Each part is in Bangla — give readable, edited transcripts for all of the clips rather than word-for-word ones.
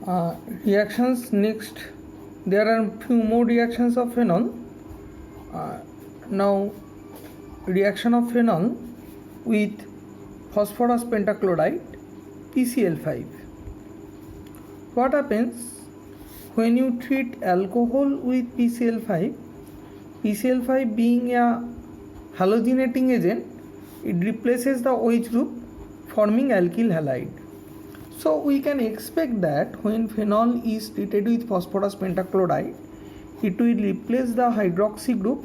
Reactions next. There are few more reactions of phenol. Now reaction of phenol with phosphorus pentachloride PCl5. What happens when you treat alcohol with PCl5? PCl5 being a halogenating agent, it replaces the OH group forming alkyl halide. So we can expect that when phenol is treated with phosphorus pentachloride, it will replace the hydroxy group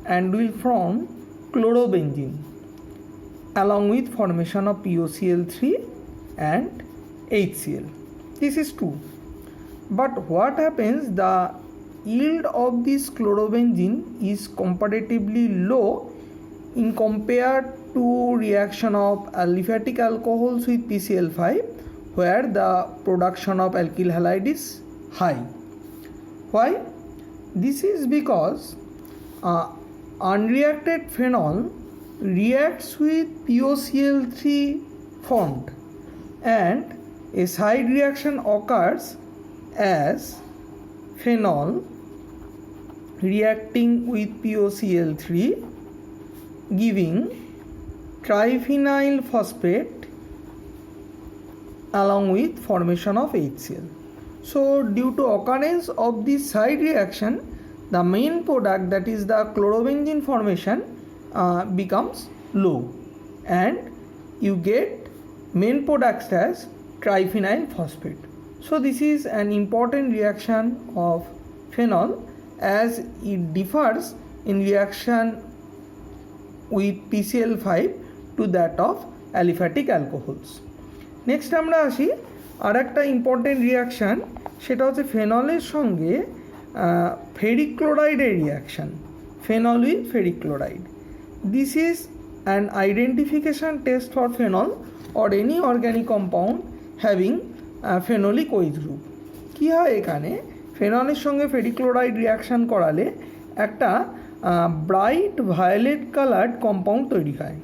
and will form chlorobenzene along with formation of POCl3 and HCl. This is true. But what happens, the yield of this chlorobenzene is comparatively low in compared to reaction of aliphatic alcohols with PCl5, where the production of alkyl halide is high. Why? This is because unreacted phenol reacts with POCl3 formed, and a side reaction occurs as phenol reacting with POCl3 giving triphenyl phosphate along with formation of HCl. So due to occurrence of this side reaction, the main product, that is the chlorobenzene formation, becomes low, and you get main products as triphenyl phosphate. So this is an important reaction of phenol as it differs in reaction with PCl5 to that of aliphatic alcohols. Next আমরা আসি আর একটা ইম্পর্টেন্ট রিয়াকশান, সেটা হচ্ছে ফেনলের সঙ্গে ফেরিক ক্লোরাইডের reaction, phenol with ferric chloride. This is an identification test for phenol or any organic compound having phenolic OH group. কী হয়, এখানে ফেনলের সঙ্গে ফেরিক ক্লোরাইড রিয়াকশান করালে একটা ব্রাইট ভায়োলেট কালার্ড কম্পাউন্ড তৈরি হয়,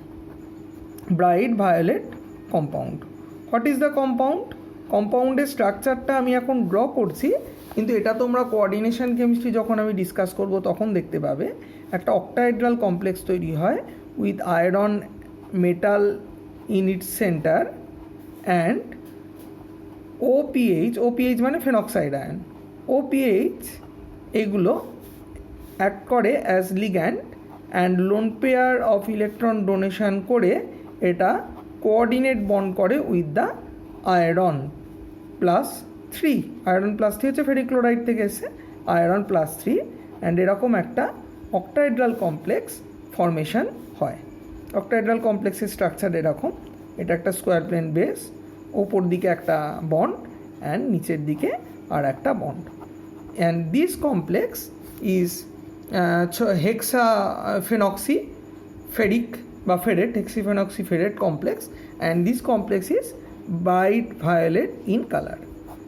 bright violet compound. What is the compound? কম্পাউন্ডের স্ট্রাকচারটা আমি এখন ড্র করছি, কিন্তু এটা তোমরা কোঅর্ডিনেশন কেমিস্ট্রি যখন আমি ডিসকাস করব তখন দেখতে পাবে. একটা অক্টাহেড্রাল কমপ্লেক্স তৈরি হয় with iron metal in it's centre and OPH মানে ফেনক্সাইড আয়ন, OPH এগুলো অ্যাক্ট করে as ligand and lone pair of electron donation করে এটা কোঅর্ডিনেট বন্ড করে with the iron plus 3. Iron plus 3 হচ্ছে ফেরিক ক্লোরাইড থেকে এসে আয়রন প্লাস 3, অ্যান্ড এরকম একটা অক্টাহেড্রাল কমপ্লেক্স ফর্মেশন হয়. অক্টাহেড্রাল কমপ্লেক্সের স্ট্রাকচার এরকম, এটা একটা স্কোয়ার প্লেন বেস, ওপর দিকে একটা বন্ড অ্যান্ড নিচের দিকে আর একটা bond, and this complex is hexaphenoxy ferric বা ferrate, hexaphenoxy ferrate complex, and this complex is bright violet in color.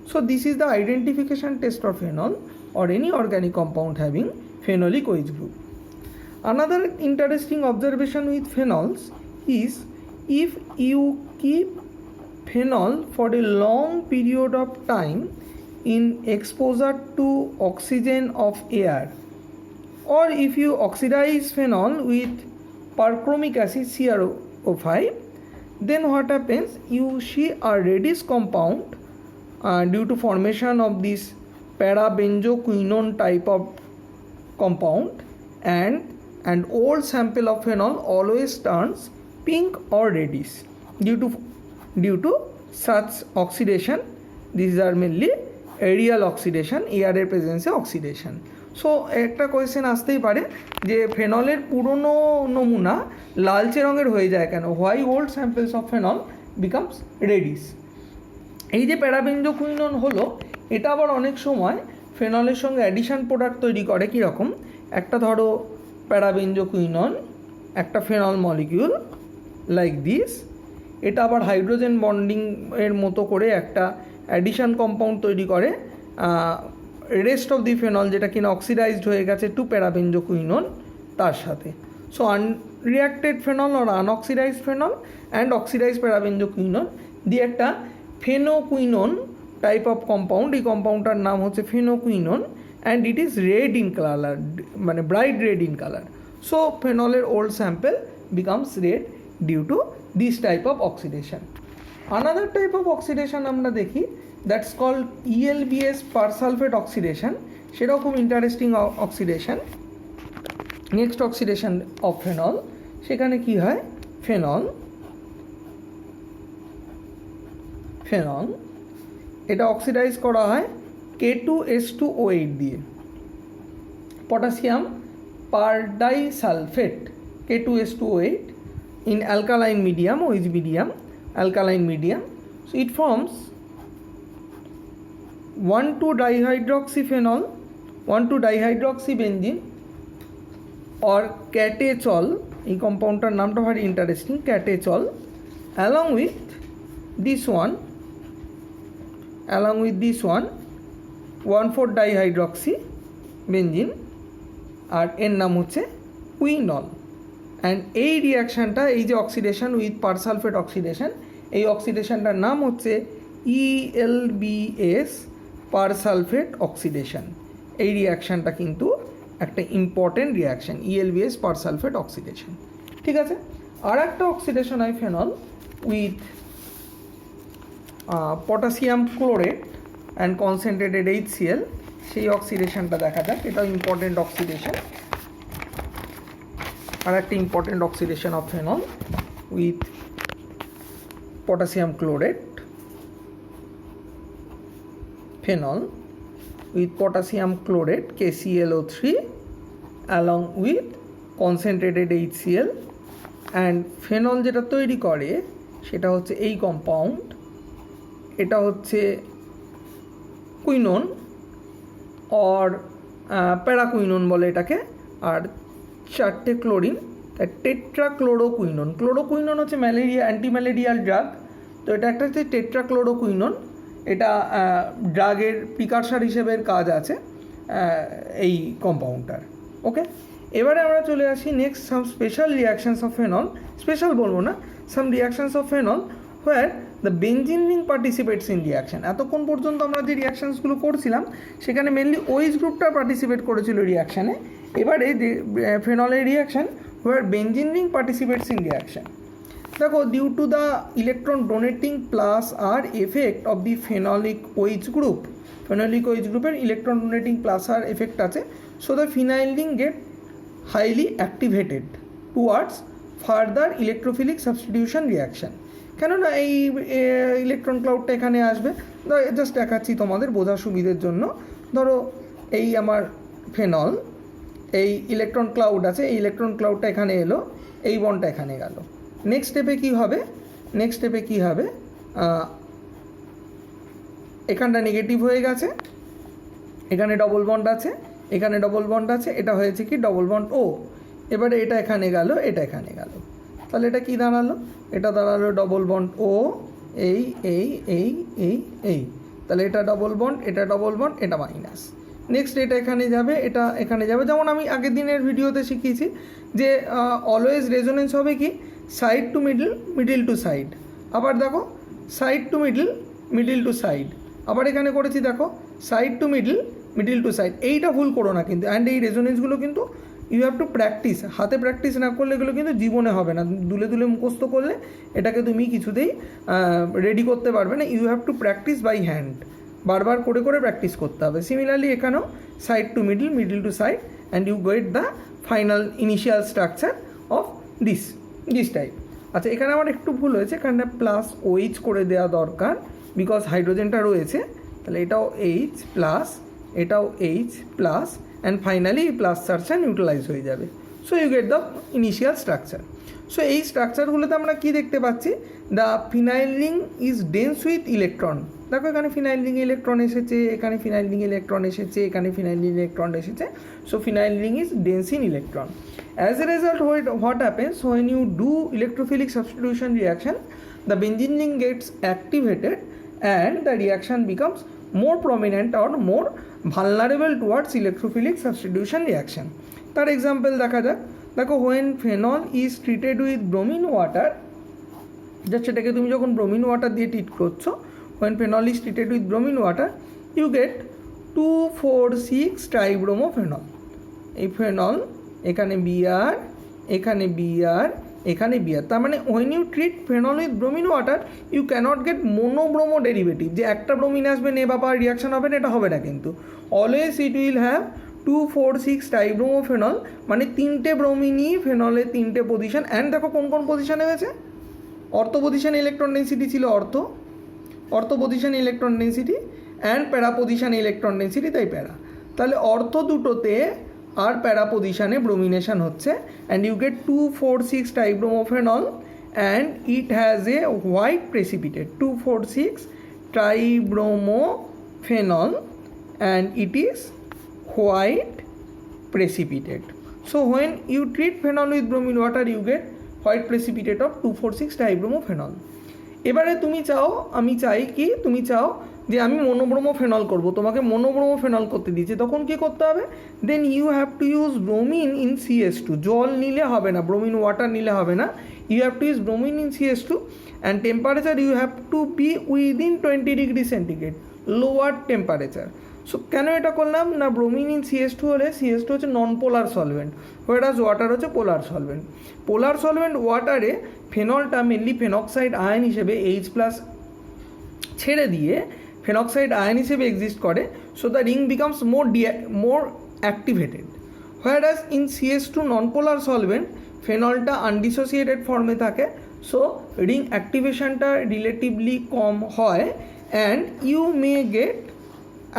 So this is the identification test of phenol or any organic compound having phenolic OH group. Another interesting observation with phenols is if you keep phenol for a long period of time in exposure to oxygen of air, or if you oxidize phenol with perchromic acid CrO5, then what happens, you see a reddish compound due to formation of this parabenzoquinone type of compound, and an old sample of phenol always turns pink or reddish due to such oxidation. These are mainly aerial oxidation, air presence oxidation. So একটা কোয়েশ্চেন আসতেই পারে যে ফেনলের পুরনো নমুনা লালচে রঙের হয়ে যায় কেন, why old samples of phenol becomes reddish. এই যে প্যারাবেঞ্জোকুইনন হলো, এটা আবার অনেক সময় ফেনলের সঙ্গে অ্যাডিশন প্রোডাক্ট তৈরি করে. কীরকম, একটা ধরো প্যারাবেঞ্জোকুইনন, একটা ফেনল মলিকিউল লাইক দিস, এটা আবার হাইড্রোজেন বন্ডিং এর মতো করে একটা অ্যাডিশন কম্পাউন্ড তৈরি করে রেস্ট অফ দি ফেনল, যেটা কিনা অক্সিডাইজড হয়ে গেছে টু প্যারাবেঞ্জোকুইনন তার সাথে. So unreacted phenol or unoxidized phenol and oxidized parabenzoquinone দিয়ে একটা ফেনোকুইনন টাইপ অফ কম্পাউন্ড, এই কম্পাউন্ডটার নাম হচ্ছে phenoquinone and it is red in colour, মানে bright red in colour. So ফেনলের old sample becomes red due to this type of oxidation. Another type of oxidation আমরা দেখি, that's called ELBS persulphate oxidation, সেটাও খুব interesting oxidation. Next oxidation of phenol, সেখানে কি হয়, ফেনল এটা অক্সিডাইজ করা হয় K2S2O8 দিয়ে, potassium পারডাইসালফেট K2S2O8 in alkaline medium, OH medium, alkaline medium. So it forms 1,2-dihydroxyphenol, 1,2-dihydroxybenzene or catechol, এই কম্পাউন্ডটার নামটা ভারি interesting, catechol, along with this one 1,4-dihydroxybenzene আর এর নাম হচ্ছে কুইনল। অ্যান্ড এই রিয়াকশানটা, এই যে অক্সিডেশন উইথ পারসালফেট অক্সিডেশন, এই অক্সিডেশনটার নাম হচ্ছে ELBS পারসালফেট অক্সিডেশন। এই রিয়াকশানটা কিন্তু একটা important reaction, ELBS persulphate oxidation. ঠিক আছে, আর একটা অক্সিডেশন হয় phenol with potassium chlorate and concentrated HCl, সেই অক্সিডেশনটা দেখা যাক, এটাও ইম্পর্টেন্ট অক্সিডেশন। আর একটা important oxidation of phenol with potassium chlorate, phenol with potassium chlorate KClO3 along with concentrated HCl, and phenol যেটা তৈরি করে সেটা হচ্ছে এই কম্পাউন্ড, এটা হচ্ছে কুইনন অর প্যারাকুইনন বলে এটাকে, আর 4টে ক্লোরিন, টেট্রাক্লোরোকুইনন। ক্লোরোকুইনন হচ্ছে ম্যালেরিয়া, অ্যান্টিম্যালেরিয়াল ড্রাগ, তো এটা একটা হচ্ছে টেট্রাক্লোরোকুইনন, এটা ড্রাগের প্রিকারসার হিসেবে কাজ আছে এই কম্পাউন্ডটার। ওকে, এবারে আমরা চলে আসি next some special reactions of phenol, special বলবো না, some reactions of phenol where the benzene ring participates in reaction. এতক্ষণ পর্যন্ত আমরা যে রিয়াকশানসগুলো করছিলাম সেখানে মেনলি OH গ্রুপটা পার্টিসিপেট করেছিল রিয়াকশানে, এবারে ফেনলের reaction where benzene ring participates in reaction. দেখো, due to the electron donating plus R effect of the phenolic OH group, phenolic OH গ্রুপের electron donating plus R effect আছে, so the phenyl ring get highly activated towards further electrophilic substitution reaction. কেননা এই ইলেকট্রন ক্লাউডটা এখানে আসবে, জাস্ট দেখাচ্ছি তোমাদের বোঝার সুবিধের জন্য। ধরো এই আমার ফেনল, এই ইলেকট্রন ক্লাউড আছে, এই ইলেকট্রন ক্লাউডটা এখানে এলো, এই বন্ডটা এখানে গেল। নেক্সট স্টেপে কী হবে, এখানটা নেগেটিভ হয়ে গেছে, এখানে ডবল বন্ড আছে, এখানে ডবল বন্ড আছে, এটা হয়েছে কি ডবল বন্ড ও। এবারে এটা এখানে গেল, এটা এখানে গেল, তাহলে এটা কি দাঁড়ালো, এটা দাঁড়ালো ডবল বন্ড ও, এই এই এই এই এই, তাহলে এটা ডবল বন্ড, এটা ডবল বন্ড, এটা মাইনাস। নেক্সট এটা এখানে যাবে, এটা এখানে যাবে, যেমন আমি আগের দিনের ভিডিওতে শিখিয়েছি যে অলওয়েজ রেজোনেন্স হবে কি side to middle, middle to side. আবার দেখো side to middle, middle to side. আবার এখানে করেছি দেখো side to middle, middle to side. এইটা ভুল করো না কিন্তু, অ্যান্ড এই রেজোনেন্সগুলো কিন্তু ইউ হ্যাভ টু প্র্যাকটিস, হাতে প্র্যাকটিস না করলে এগুলো কিন্তু জীবনে হবে না। দুলে দুলে মুখস্থ করলে এটাকে তুমি কিছুতেই রেডি করতে পারবে না। You have to practice by hand, বারবার করে করে প্র্যাকটিস করতে হবে। সিমিলারলি এখানেও side to middle, middle to side, and you get the final initial structure of this type. আচ্ছা, এখানে আমার একটু ভুল হয়েছে, এখানে প্লাস OH করে দেওয়া দরকার, বিকজ হাইড্রোজেনটা রয়েছে, তাহলে এটাও H প্লাস, এটাও H প্লাস, অ্যান্ড ফাইনালি এই প্লাস চার্জটা নিউট্রালাইজ হয়ে যাবে। So you get the initial structure. So এই স্ট্রাকচারগুলোতে আমরা কী দেখতে পাচ্ছি, the phenyl ring is dense with electron. দেখো এখানে ফিনাইল রিং ইলেকট্রন এসেছে, এখানে ফিনাইল রিং ইলেকট্রন এসেছে, এখানে ফিনাইল রিং ইলেকট্রন এসেছে। So phenyl ring is dense in electron. As a result, what happens when you do electrophilic substitution reaction, the benzene ring gets activated and the reaction becomes more prominent or more vulnerable towards electrophilic substitution reaction. তার এক্সাম্পল দেখা যাক। দেখো, when phenol is treated with bromine water, সেটাকে তুমি যখন ব্রোমিন ওয়াটার দিয়ে ট্রিট করছো, when phenol is treated with bromine water, you get 2,4,6 ট্রাইব্রোমোফেনল। এই ফেনল এখানে বিআর, এখানে বিআর, এখানে বিআর। তার মানে when you treat phenol with bromine water you cannot get monobromo derivative, যে একটা ব্রোমিন আসবে নে বাবা রিয়াকশন হবে না, এটা হবে না কিন্তু। অলওয়েজ ইট উইল হ্যাভ 2,4,6 ট্রাইব্রোমোফেনল, মানে তিনটে ব্রোমিনই ফেনলের তিনটে পজিশন। অ্যান্ড দেখো কোন কোন পজিশনে হয়েছে। অর্থো পজিশন ইলেকট্রন ডেন্সিটি ছিল অর্থো পজিশন ইলেকট্রন ডেন্সিটি অ্যান্ড প্যারা পজিশন ইলেকট্রন ডেন্সিটি, তাই প্যারা। তাহলে অর্থো দুটোতে আর প্যারা পজিশনে ব্রোমিনেশন হচ্ছে, and you get 2,4,6 tribromophenol and it has a white precipitate 2,4,6 tribromophenol and it is white precipitate. So when you treat phenol with bromine water you get white precipitate of 2,4,6 ট্রাইব্রোমোফেনল। এবারে তুমি চাও, আমি চাই কি, তুমি চাও যে আমি মনোব্রোমোফেনল করব, তোমাকে মনোব্রোমোফেনল করতে দিয়েছে, তখন কি করতে হবে? Then you have to use bromine in CS2। জল নিলে হবে না, ব্রোমিন ওয়াটার নিলে হবে না, you have to use bromine in CS2 and temperature you have to be within 20 degree centigrade, lower temperature. So কেন এটা করলাম না, ব্রোমিন ইন CS2 হলে CS2 হচ্ছে non polar solvent, whereas water হচ্ছে পোলার সলভেন্ট। পোলার সলভেন্ট ওয়াটারে ফেনলটা মেনলি ফেনক্সাইড আয়ন হিসেবে H+ ছেড়ে দিয়ে ফেনক্সাইড আয়ন হিসেবে এক্সিস্ট করে। So the ring becomes more activated, whereas in CS2 non polar solvent ফেনলটা আনডিসোসিয়েটেড ফর্মে থাকে, সো রিং অ্যাক্টিভেশনটা রিলেটিভলি কম হয় and you may get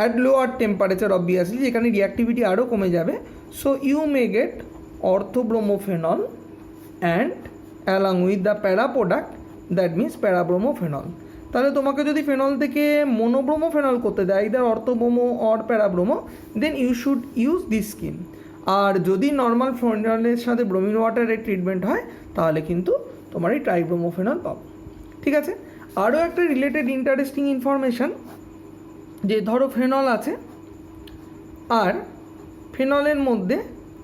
at lower temperature obviously, যেখানে রিঅ্যাক্টিভিটি আরও কমে যাবে। So you may get orthobromophenol and along with the para product that means parabromophenol. তাহলে তোমাকে যদি ফেনল থেকে মনোব্রোমোফেনল করতে দেয়, either orthobromo or parabromo, then you should use this scheme. আর যদি নর্মাল ফেনলের সাথে ব্রোমিন ওয়াটারের ট্রিটমেন্ট হয় তাহলে কিন্তু তোমার এই ট্রাইব্রোমোফেনল পাবো। ঠিক আছে, আরও একটা রিলেটেড ইন্টারেস্টিং ইনফরমেশান, যে ধরো ফেনল আছে আর ফেনলের মধ্যে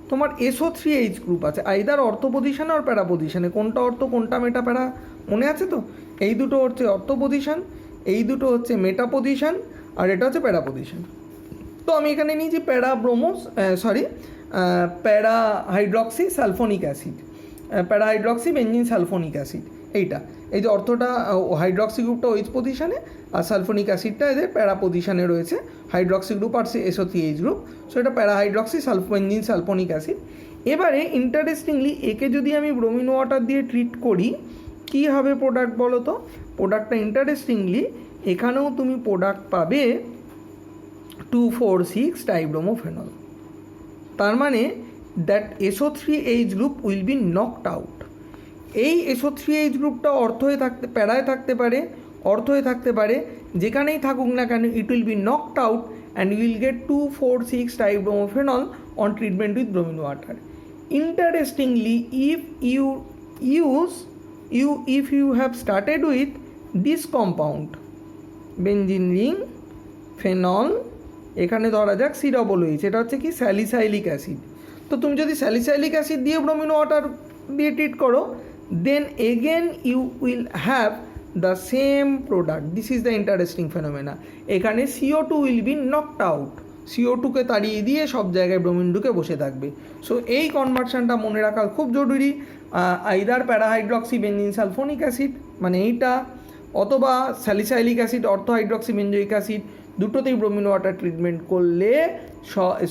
তোমার SO3H গ্রুপ আছে, আইদার অর্থো পজিশনে আর প্যারা পজিশনে। কোনটা অর্থো কোনটা মেটা প্যারা মনে আছে তো? এই দুটো হচ্ছে অর্থো পজিশন, এই দুটো হচ্ছে মেটা পজিশন, আর এটা হচ্ছে প্যারা পজিশন। তো আমি এখানে নিয়েছি প্যারা হাইড্রক্সি সালফোনিক অ্যাসিড, প্যারা হাইড্রক্সি বেঞ্জিন সালফোনিক অ্যাসিড। এইটা, এই যে অর্থটা হাইড্রক্সি গ্রুপটা OH পজিশনে আর সালফোনিক অ্যাসিডটা এদের প্যারা পজিশনে রয়েছে, হাইড্রক্সি গ্রুপ আর SO3H গ্রুপ। সো এটা প্যারা হাইড্রক্সি বেঞ্জিন সালফোনিক অ্যাসিড। এবারে ইন্টারেস্টিংলি একে যদি আমি ব্রোমিন ওয়াটার দিয়ে ট্রিট করি কী হবে প্রোডাক্ট বলো তো? প্রোডাক্টটা ইন্টারেস্টিংলি এখানেও তুমি প্রোডাক্ট পাবে 2,4,6 ট্রাইব্রোমোফেনল। তার মানে that SO3H group will be knocked out. এই SO3H গ্রুপটা অর্থ হয়ে থাকতে, প্যারায় থাকতে পারে, অর্থ হয়ে থাকতে পারে, যেখানেই থাকুক না কেন it will be knocked out and you will get 2,4,6 tribromophenol on treatment with bromine water. Interestingly if you have started with this compound benzene ring phenol, এখানে ধরা যাক COOH, এটা হচ্ছে কি স্যালিসাইলিক অ্যাসিড। তো তুমি যদি স্যালিসাইলিক অ্যাসিড দিয়ে ব্রোমিন ওয়াটার দিয়ে ট্রিট করো, then again you will have the same product. This is the interesting phenomena. এখানে CO2 will be knocked out, CO2কে তাড়িয়ে দিয়ে সব জায়গায় ব্রোমিন ঢুকে বসে থাকবে। সো এই কনভার্সনটা মনে রাখা খুব জরুরি। আইদার প্যারাহাইড্রক্সি বেঞ্জিন সালফোনিক অ্যাসিড মানে এইটা, অথবা salicylic acid অর্থো hydroxy benzoic acid, দুটোতেই ব্রোমিন ওয়াটার ট্রিটমেন্ট করলে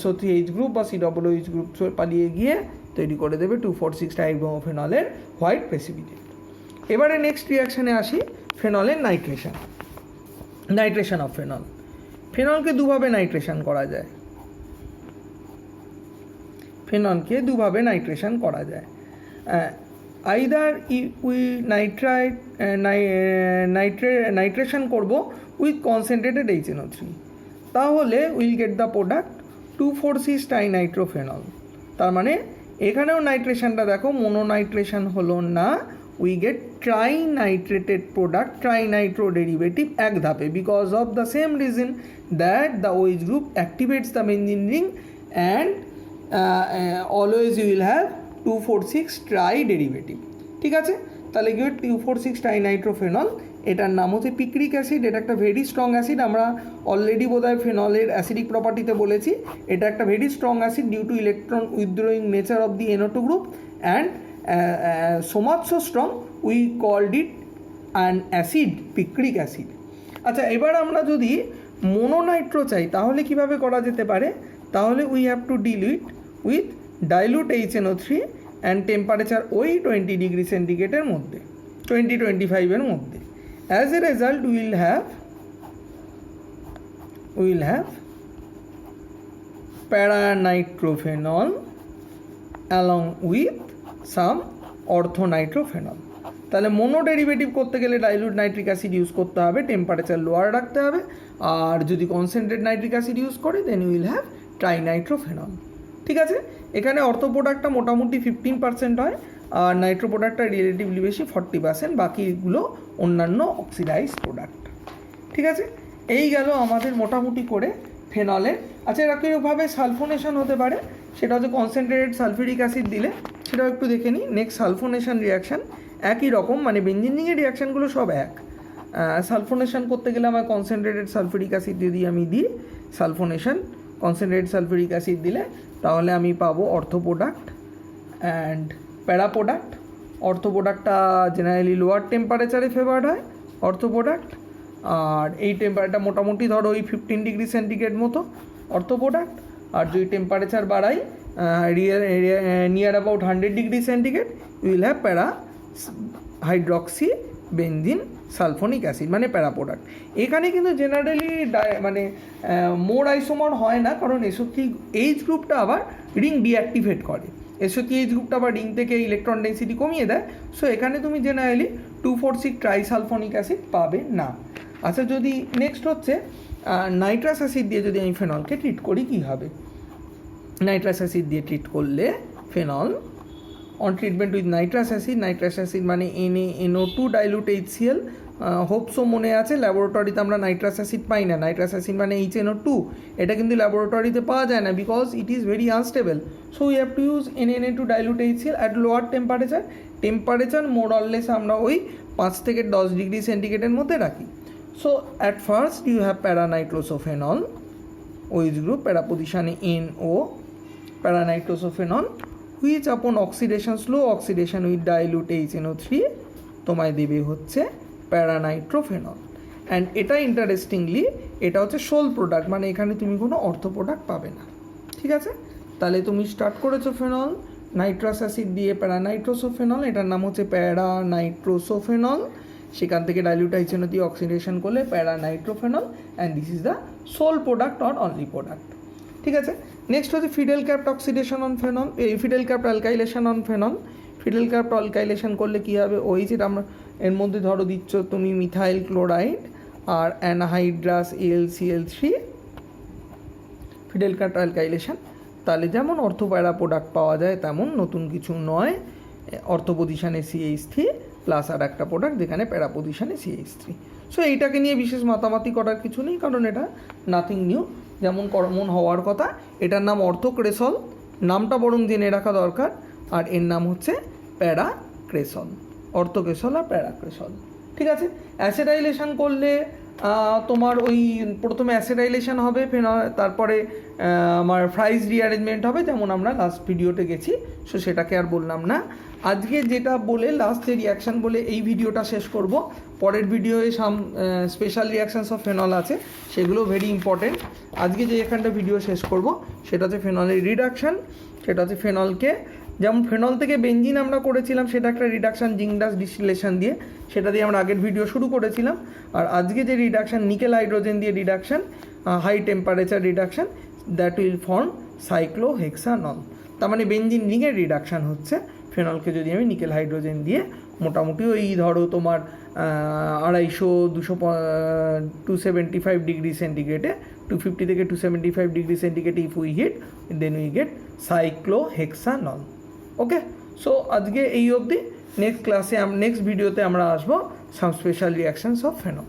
SO3H গ্রুপ বা COOH গ্রুপ পালিয়ে গিয়ে তৈরি করে দেবে 2,4,6 ট্রাইব্রোমোফেনলের হোয়াইট প্রেসিপিটেট। এবারে নেক্সট রিয়াকশানে আসি, ফেনলের নাইট্রেশন অফ ফেনল। ফেনলকে দুভাবে নাইট্রেশন করা যায়, আইদার উই নাইট্রেশন করব উইথ কনসেন্ট্রেটেড HNO3, তাহলে will get the product 2,4,6 trinitrophenol. তার মানে এখানেও নাইট্রেশনটা দেখো, মোনোনাইট্রেশন হলো না, we get trinitrated product, trinitro derivative এক ধাপে, because of the same reason that the OH group activates the benzene ring and always you will have 2,4,6 try derivative. ঠিক আছে, তাহলে কি 2,4,6 ট্রাইনাইট্রোফেনল, এটার নাম হচ্ছে পিক্রিক অ্যাসিড। এটা একটা ভেরি স্ট্রং অ্যাসিড, আমরা অলরেডি বোধহয় ফেনলের অ্যাসিডিক প্রপার্টিতে বলেছি এটা একটা very strong acid due to electron withdrawing nature of the NO2 group and so much so strong we called it an acid, picric acid. আচ্ছা, এবার আমরা যদি মোনোনাইট্রো চাই তাহলে কিভাবে করা যেতে পারে? তাহলে we have to deal with dilute HNO3 and temperature ওই 20 ডিগ্রি সেন্টিগ্রেডের মধ্যে, 20-25 মধ্যে। As a result will have paranitrophenol along with some orthonitrophenol. তাহলে মোনো ডেরিভেটিভ করতে গেলে ডাইলুট নাইট্রিক অ্যাসিড ইউজ করতে হবে, টেম্পারেচার লোয়ার রাখতে হবে, আর যদি কনসেন্ট্রেট নাইট্রিক অ্যাসিড ইউজ করে দেন উইল হ্যাভ ট্রাইনাইট্রোফেনল। ঠিক আছে, এখানে অর্থো প্রোডাক্টটা মোটামুটি 15% হয়, আর নাইট্রো প্রোডাক্টটা রিলেটিভলি বেশি 40%, বাকিগুলো অন্যান্য অক্সিডাইজ প্রোডাক্ট। ঠিক আছে, এই গেল আমাদের মোটামুটি করে ফেনলের। আচ্ছা, এরকমভাবে সালফোনেশন হতে পারে, সেটা হচ্ছে কনসেন্ট্রেটেড সালফিউরিক অ্যাসিড দিলে, সেটাও একটু দেখে নিই। নেক্সট সালফোনেশন রিয়াকশান একই রকম, মানে বেঞ্জিনিংয়ের রিয়াকশানগুলো সব এক। সালফোনেশন করতে গেলে আমার কনসেন্ট্রেটেড সালফিউরিক অ্যাসিড যদি আমি দিই, সালফোনেশন কনসেন্ট্রেটেড সালফিউরিক অ্যাসিড দিলে তাহলে আমি পাবো অর্থো প্রোডাক্ট অ্যান্ড প্যারা প্রোডাক্ট। অর্থো প্রোডাক্টটা জেনারেলি লোয়ার টেম্পারেচারে ফেভার্ড হয় অর্থো প্রোডাক্ট, আর এই টেম্পারেচারটা মোটামুটি ধরো ওই 15 ডিগ্রি সেন্টিগ্রেড মতো অর্থো প্রোডাক্ট। আর যদি টেম্পারেচার বাড়াই near about 100 degree centigrade will have প্যারা হাইড্রক্সি বেনজিন সালফোনিক অ্যাসিড, মানে প্যারা প্রোডাক্ট। এখানে কিন্তু জেনারেলি মানে মোর আইসোমার হয় না, কারণ SO3H গ্রুপটা আবার রিং ডিঅ্যাক্টিভেট করে। SO3H গ্রুপটা আবার রিং থেকে ইলেকট্রন ডেন্সিটি কমিয়ে দেয়, সো এখানে তুমি জেনারেলি 2,4,6 ট্রাইসালফোনিক অ্যাসিড পাবে না। আচ্ছা, যদি নেক্সট হচ্ছে নাইট্রাস অ্যাসিড দিয়ে যদি আমি ফেনলকে ট্রিট করি কী হবে? নাইট্রাস অ্যাসিড দিয়ে ট্রিট করলে phenol on treatment with nitrous acid মানে NaNO2 ডাইলুট HCl। হোপসো মনে আছে, ল্যাবরেটরিতে আমরা নাইট্রাস অ্যাসিড পাই না। নাইট্রাস অ্যাসিড মানে HNO2, এটা কিন্তু ল্যাবরেটরিতে পাওয়া যায় না because it is very unstable. So we have to use NaNO2 dilute HCl at lower temperature more or less আমরা ওই 5 থেকে 10 ডিগ্রি সেন্টিগ্রেডের মধ্যে রাখি। So at first you have paranitrosophenol OH group, para position NO, paranitrosophenol, which upon oxidation, slow oxidation with dilute HNO3 তোমায় দেবে হচ্ছে প্যারানাইট্রোফেনল। অ্যান্ড এটা ইন্টারেস্টিংলি এটা হচ্ছে সোল প্রোডাক্ট, মানে এখানে তুমি কোনো অর্থ প্রোডাক্ট পাবে না। ঠিক আছে, তাহলে তুমি স্টার্ট করেছো ফেনল নাইট্রাস অ্যাসিড দিয়ে প্যারানাইট্রোসোফেনল, এটার নাম হচ্ছে প্যারানাইট্রোসোফেনল। সেখান থেকে ডাইলিউট HNO দিয়ে অক্সিডেশন করলে paranitrophenol, and this is the sole product or only product. ঠিক আছে, নেক্সট হচ্ছে Friedel Crafts oxidation on phenol, এই Friedel Crafts alkylation on phenol. Friedel Crafts alkylation করলে কী হবে? ওই যেটা আমরা এর মধ্যে ধরো দিচ্ছ তুমি মিথাইল ক্লোরাইড আর anhydrous AlCl3, Friedel Crafts alkylation. তাহলে যেমন অর্থোপ্যারা প্রোডাক্ট পাওয়া যায় তেমন নতুন কিছু নয়, অর্থ পজিশানে CH3 প্লাস আর একটা প্রোডাক্ট যেখানে প্যারা পজিশানে CH3। সো এইটাকে নিয়ে বিশেষ মাতামাতি করার কিছু নেই, কারণ এটা নাথিং নিউ, যেমন কমন হওয়ার কথা। এটার নাম অর্থোক্রেসল, নামটা বরং জেনে রাখা দরকার, আর এর নাম হচ্ছে প্যারাক্রেসল, অর্থোক্রেসল আর প্যারাক্রেসল। ঠিক আছে, অ্যাসিডাইলেশন করলে তোমার ওই প্রথমে অ্যাসিডাইলেশন হবে, তারপরে আমার ফ্রাইজ রিঅ্যারেঞ্জমেন্ট হবে, যেমন আমরা লাস্ট ভিডিওতে গেছি। সো সেটাকে আর বললাম না। আজকে যেটা বলে লাস্টে রিয়াকশান বলে এই ভিডিওটা শেষ করব। পরের ভিডিওয়ে স্পেশাল রিয়াকশানস অফ ফেনল আছে, সেগুলো ভেরি ইম্পর্টেন্ট। আজকে যে এখানটা ভিডিও শেষ করব সেটা হচ্ছে ফেনলের রিডাকশান। সেটা হচ্ছে ফেনলকে, যেমন ফেনল থেকে বেনজিন আমরা করেছিলাম, সেটা একটা রিডাকশান জিংডাস ডিস্টিলেশন দিয়ে, সেটা দিয়ে আমরা আগের ভিডিও শুরু করেছিলাম। আর আজকে যে রিডাকশান নিকেল হাইড্রোজেন দিয়ে reduction, high temperature reduction, that will form cyclohexanol. তার মানে বেনজিন রিংয়ের রিডাকশান হচ্ছে ফেনলকে যদি আমি নিকেল হাইড্রোজেন দিয়ে মোটামুটি ওই ধরো তোমার 275 ডিগ্রি সেন্টিগ্রেডে, 250 থেকে 275 degree centigrade if we heat, then we get cyclohexanol. Okay, so আজকে এই অবধি। নেক্সট ক্লাসে নেক্সট ভিডিওতে আমরা আসবো some special reactions of phenol.